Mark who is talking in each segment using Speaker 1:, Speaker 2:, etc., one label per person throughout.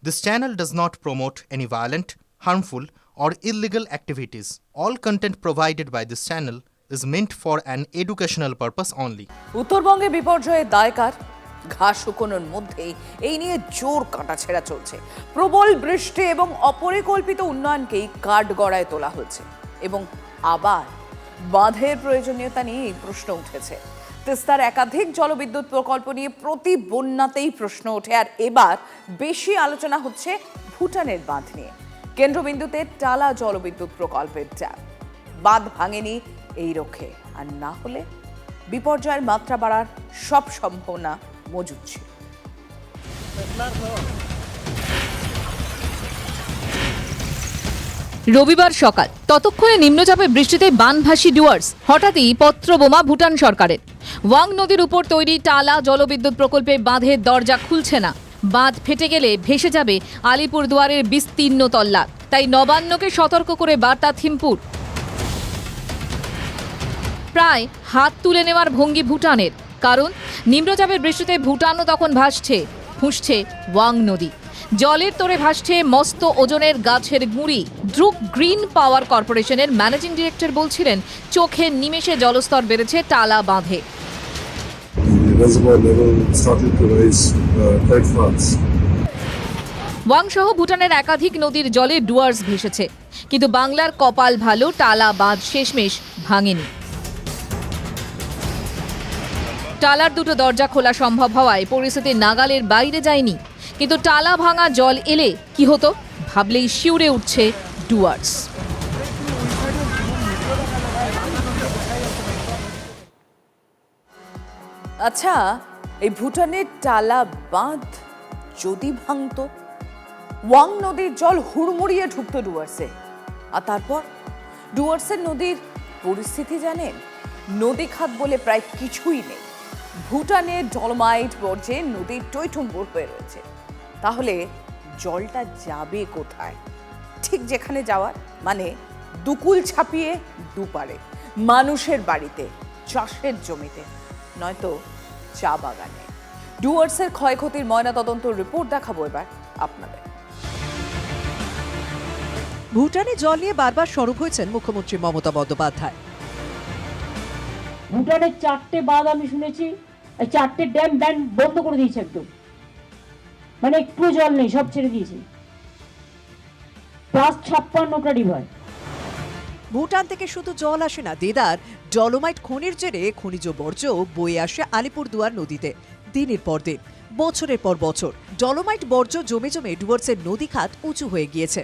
Speaker 1: This channel does not promote any violent, harmful, or illegal activities. All content provided by this channel is meant for an educational purpose only.
Speaker 2: উত্তরবঙ্গে বিপর্যয়ের দায়কার ঘাস শুকোনোর মধ্যেই এই নিয়ে জোর কাটাছেঁড়া চলছে। প্রবল বৃষ্টি এবং অপরিকল্পিত উন্নয়নকেই কাঠগড়ায় তোলা হয়েছে এবং আবার বাঁধের প্রয়োজনীয়তা নিয়ে প্রশ্ন উঠেছে। তিস্তার একাধিক জলবিদ্যুৎ প্রকল্প নিয়ে প্রতি বন্যাতেই প্রশ্ন ওঠে, আর এবার বেশি আলোচনা হচ্ছে ভুটানের বাঁধ নিয়ে। কেন্দ্রবিন্দুতে টালা জলবিদ্যুৎ প্রকল্পের ড্যাম। বাঁধ ভাঙেনি এই রক্ষে, আর না হলে বিপর্যয়ের মাত্রা বাড়ার সব সম্ভাবনা মজুদ ছিল।
Speaker 3: রবিবার সকাল, ততক্ষণে নিম্নচাপের বৃষ্টিতে বানভাসী ডুয়ার্স। হঠাৎই পত্রবোমা ভুটান সরকারের। ওয়াং নদীর উপর তৈরি টালা জলবিদ্যুৎ প্রকল্পে বাঁধের দরজা খুলছে না। বাঁধ ফেটে গেলে ভেসে যাবে আলিপুরদুয়ারের বিস্তীর্ণ তল্লাট। তাই নবান্নকে সতর্ক করে বার্তা থিম্পুর। প্রায় হাত তুলে নেওয়ার ভঙ্গি ভুটানের, কারণ নিম্নচাপের বৃষ্টিতে ভুটানও তখন ভাসছে, ফুঁসছে ওয়াং নদী। জলের তোড়ে ভাসছে মস্ত ওজনের গাছের গুঁড়ি। দ্রুপ গ্রিন পাওয়ার কর্পোরেশনের ম্যানেজিং ডিরেক্টর বলছিলেন, চোখের নিমেষে জলস্তর বেড়েছে টালা বাঁধে। ওয়াং সহ ভুটানের একাধিক নদীর জলে ডুয়ার্স ভেসেছে, কিন্তু বাংলার কপাল ভালো, টালা বাঁধ শেষমেশ ভাঙেনি। টালার দুটো দরজা খোলা সম্ভব হওয়ায় পরিস্থিতি নাগালের বাইরে যায়নি, কিন্তু টালা ভাঙা জল এলে কি হতো ভাবলেই শিউরে উঠছে ডুয়ার্স।
Speaker 2: আচ্ছা, এই ভুটানের টালা বাঁধ যদি ভাঙত, ওয়াং নদীর জল হুড়মুড়িয়ে ঢুকতো ডুয়ার্সে, আর তারপর ডুয়ার্সের নদীর পরিস্থিতি জানেন? নদী খাত বলে প্রায় কিছুই নেই। ভুটানের ডলোমাইট বর্জ্যে নদীর টইটুম্বুর হয়ে রয়েছে। তাহলে জলটা যাবে কোথায়? ঠিক যেখানে যাওয়ার, মানে দুকুল ছাপিয়ে দুপারে, মানুষের বাড়িতে, চাষের জমিতে, নয়তো চা বাগানে। ডুয়ার্সের ক্ষয়ক্ষতির ময়নাতদন্ত রিপোর্ট দেখাবো এবার আপনাদের।
Speaker 4: ভুটানে জল নিয়ে বারবার সরব হয়েছেন মুখ্যমন্ত্রী মমতা বন্দ্যোপাধ্যায়।
Speaker 5: ভুটানের 4টে বাঁধ আমি শুনেছি, 4টে ড্যাম বন্ধ করে দিয়েছে একদম, মানে একটু জল নেই, সব ছেড়ে দিয়েছে। Plus 56টা river.
Speaker 4: ভুটান থেকে শুধু জল আসে না, দেদার ডলোমাইট খনির জেরে খনিজ বর্জ্য বয়ে আসে আলিপুরদুয়ার নদীতে। দিনের পর দিন, বছরের পর বছর ডলোমাইট বর্জ্য জমে জমে ডুয়ার্সের নদী খাত উঁচু হয়ে গিয়েছে।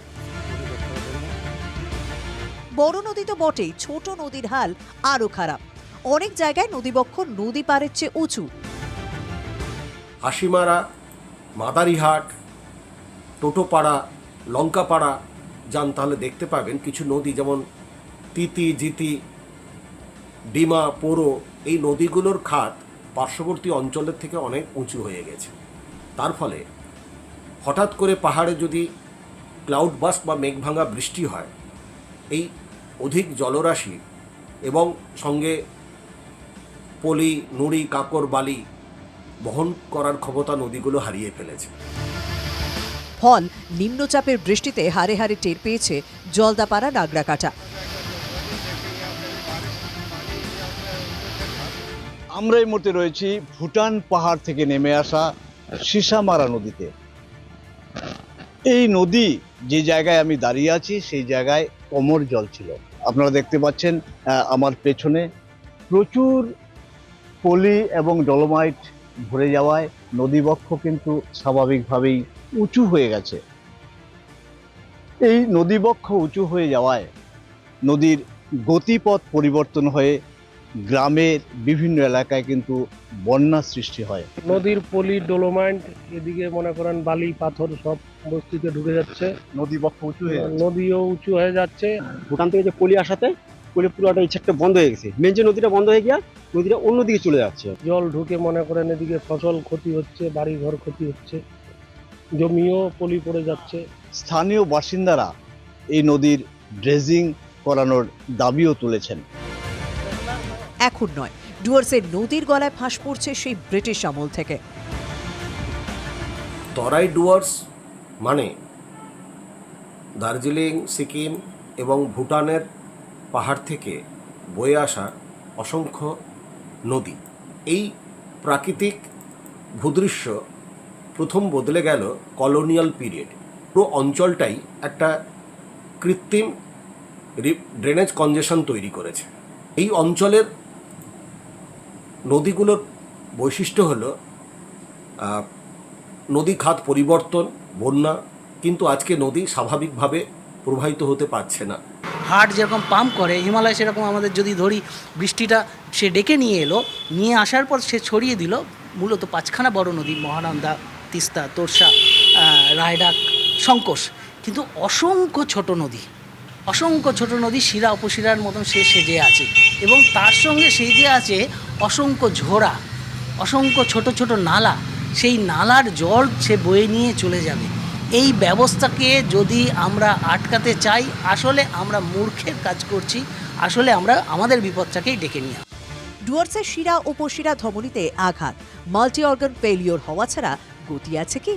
Speaker 4: বড় নদী তো বটেই, ছোট নদীর হাল আরো খারাপ। অনেক জায়গায় নদীবক্ষ নদী পারের চেয়ে উঁচু।
Speaker 6: হাসিমারা, মাদারিহাট, টোটোপাড়া, লঙ্কাপাড়া যান তাহলে দেখতে পাবেন কিছু নদী, যেমন তিতি, জিতি, ডিমা, পোরো, এই নদীগুলোর খাত পার্শ্ববর্তী অঞ্চলের থেকে অনেক উঁচু হয়ে গেছে। তার ফলে হঠাৎ করে পাহাড়ে যদি ক্লাউড বাস্ট বা মেঘভাঙা বৃষ্টি হয়, এই অধিক জলরাশি এবং সঙ্গে পলি, নুড়ি, কাঁকর, বালি বহন করার ক্ষমতা নদীগুলো হারিয়ে ফেলেছে।
Speaker 4: ফল নিম্নচাপের বৃষ্টিতে হারে হারে টের পেয়েছে জলদাপাড়া, নাগরাকাটা।
Speaker 7: আমরা এই মুহূর্তে রয়েছি ভুটান পাহাড় থেকে নেমে আসা সিসামারা নদীতে। এই নদী যে জায়গায় আমি দাঁড়িয়ে আছি সেই জায়গায় কোমর জল ছিল। আপনারা দেখতে পাচ্ছেন আমার পেছনে প্রচুর পলি এবং ডলোমাইট ভরে যাওয়ায় নদীবক্ষ কিন্তু স্বাভাবিকভাবেই উঁচু হয়ে গেছে। এই নদীবক্ষ উঁচু হয়ে যাওয়ায় নদীর গতিপথ পরিবর্তন হয়ে গ্রামের বিভিন্ন এলাকায় কিন্তু বন্যা সৃষ্টি হয়।
Speaker 8: নদীর পলি, ডলোমাইট, এদিকে মনে করেন বালি, পাথর সব বস্তিতে ঢুকে যাচ্ছে।
Speaker 7: নদীবক্ষ উঁচু হয়ে যাচ্ছে,
Speaker 8: নদীও উঁচু হয়ে যাচ্ছে।
Speaker 9: ভুটান থেকে যে পলি আসাতে পলি পুরোটা এই সাইডটা বন্ধ হয়ে গেছে, মেন যে নদীটা বন্ধ হয়ে গিয়া নদীটা অন্যদিকে চলে যাচ্ছে।
Speaker 8: জল ঢুকে মনে করেন এদিকে ফসল ক্ষতি হচ্ছে, বাড়ি ঘর ক্ষতি হচ্ছে, জমিও পলি পড়ে যাচ্ছে।
Speaker 7: স্থানীয় বাসিন্দারা এই নদীর ড্রেজিং করানোর দাবিও তুলেছেন।
Speaker 4: এখন নয়, ডুয়ার্সের নদীর গলায় ফাঁস পড়ছে সেই ব্রিটিশ আমল থেকে।
Speaker 6: তরাই ডুয়ার্স মানে দার্জিলিং, সিকিম এবং ভুটানের পাহাড় থেকে বয়ে আসা অসংখ্য নদী। এই প্রাকৃতিক ভূদৃশ্য প্রথম বদলে গেল কলোনিয়াল পিরিয়ড। পুরো অঞ্চলটাই একটা কৃত্রিম ড্রেনেজ কনজেশন তৈরি করেছে। এই অঞ্চলের নদীগুলোর বৈশিষ্ট্য হলো নদী খাত পরিবর্তন, বন্যা, কিন্তু আজকে নদী স্বাভাবিকভাবে প্রবাহিত হতে পারছে না।
Speaker 10: হাট যেরকম পাম্প করে, হিমালয় সেরকম আমাদের যদি ধরি বৃষ্টিটা সে ডেকে নিয়ে এলো, নিয়ে আসার পর সে ছড়িয়ে দিল মূলত 5খানা বড় নদী, মহানন্দা, তিস্তা, তোরসা, রায়ডাক, শঙ্কোষ, কিন্তু অসংখ্য ছোট নদী শিরা উপশিরার মতন সে সেজে আছে, এবং তার সঙ্গে সেজে আছে অসংখ্য ঝোড়া, অসংখ্য ছোট ছোট নালা। সেই নালার জল সে বয়ে নিয়ে চলে যাবে। এই ব্যবস্থাকে যদি আমরা আটকাতে চাই, আসলে আমরা মূর্খের কাজ করছি, আসলে আমরা আমাদের বিপদটাকেই ডেকে নিয়ে আসি।
Speaker 4: ডুয়ার্সের শিরা উপশিরা ধমনীতে আঘাত, মাল্টি অর্গান ফেলিওর হওয়া ছাড়া গতি আছে কি?